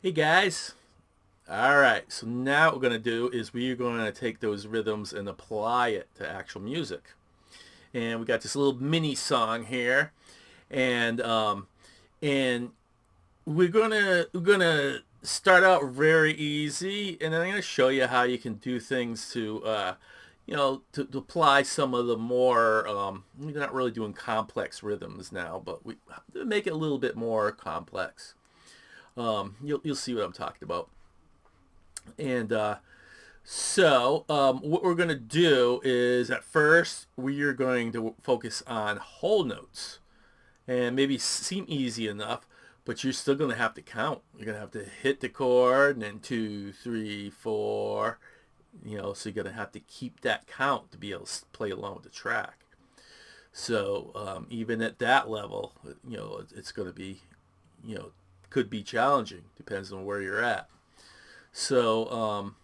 Hey guys. Alright, so now what we're going to do is we're going to take those rhythms and apply it to actual music. And we got this little mini song here. And and we're gonna start out very easy, and then I'm gonna show you how you can do things to to apply some of the more we're not really doing complex rhythms now, but we make it a little bit more complex. You'll see what I'm talking about. And what we're going to do is at first we are going to focus on whole notes, and maybe seem easy enough, but you're still going to have to count. You're going to have to hit the chord and then 2, 3, 4. So you're going to have to keep that count to be able to play along with the track. So even at that level, it's going to be, could be challenging. Depends on where you're at. So,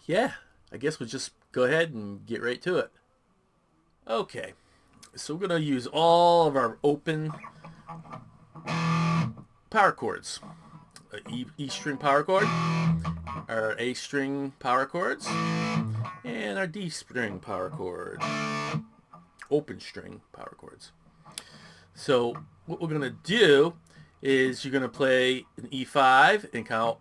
yeah, I guess we'll just go ahead and get right to it. Okay, so we're going to use all of our open power chords. E string power chord, our A string power chords, and our D string power chord. Open string power chords. So what we're going to do is you're going to play an E5 and count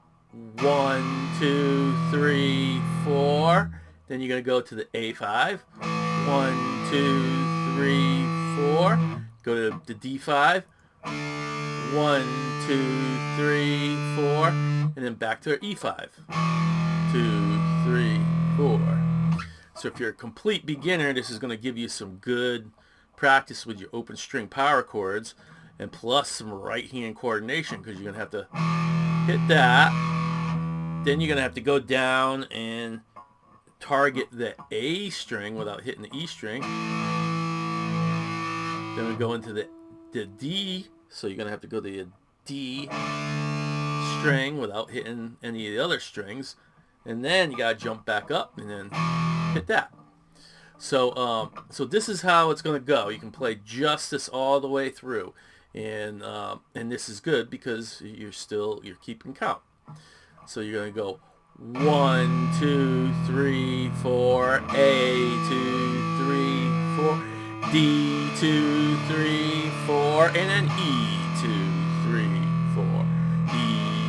1, 2, 3, 4. Then you're going to go to the A5. 1, 2, 3, 4. Go to the D5. 1, 2, 3, 4. And then back to our E5. 2, 3, 4. So if you're a complete beginner, this is going to give you some good practice with your open string power chords, and plus some right hand coordination, because you're going to have to hit that. Then you're going to have to go down and target the A string without hitting the E string. Then we go into the D, so you're going to have to go to the D string without hitting any of the other strings. And then you got to jump back up and then hit that. So this is how it's going to go. You can play just this all the way through. And this is good because you're keeping count. So you're going to go 1, 2, 3, 4, A, 2, 3, 4, D, 2, 3, 4, and then E, 2, 3, 4, E,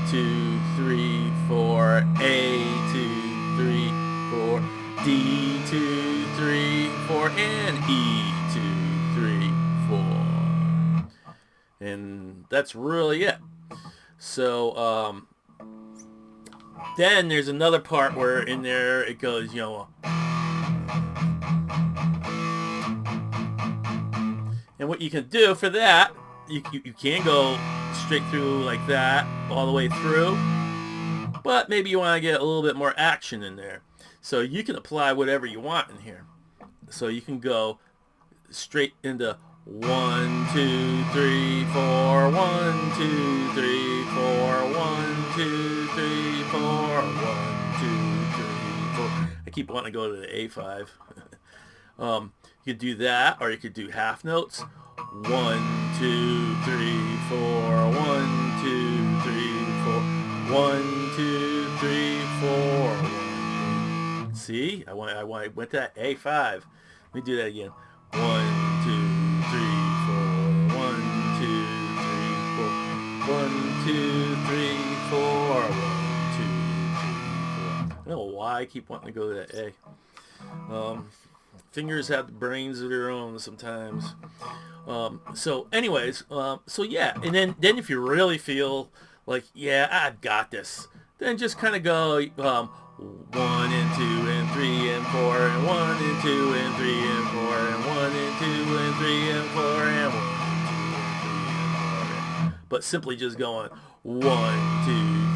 2, 3, 4, A, 2, 3, 4, D, 2, 3, 4, and E, 2, 3, 4. And that's really it. So, then there's another part where in there it goes, and what you can do for that, you can go straight through like that all the way through, but maybe you want to get a little bit more action in there. So you can apply whatever you want in here. So you can go straight into 1, 2, 3, 4, 1, 2, 3, 4, 1, 2, 3, 4, 1, 2, 3, 4. I keep wanting to go to the A5. You could do that, or you could do half notes. 1, 2, 3, 4, 1, 2, 3, 4, 1, 2, 3, 4. 1. See, I went to that A5. Let me do that again. 1, 2, 3, 4. 1, 2, 3, 4. 1, 2, 3, 4. 1, 2, 3, 4. I don't know why I keep wanting to go to that A. Fingers have brains of their own sometimes. So anyways, so yeah, and then if you really feel like, yeah, I've got this, then just kind of go 1 and 2 and 3 and 4 and 1 and 2 and 3 and 4 and 1 and 2 and 3 and 4 and 1 and 2 and 3 and 4. But simply just going 1, 2,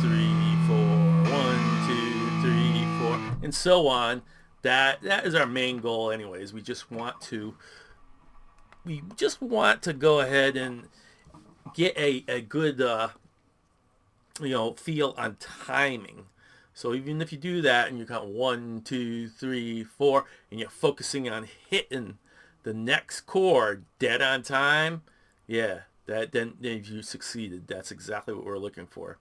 3, 4, 1, 2, 3, 4, and so on. That is our main goal anyways. We just want to go ahead and get a good feel on timing. So even if you do that and you count 1, 2, 3, 4, and you're focusing on hitting the next chord dead on time, yeah, then you succeeded. That's exactly what we're looking for.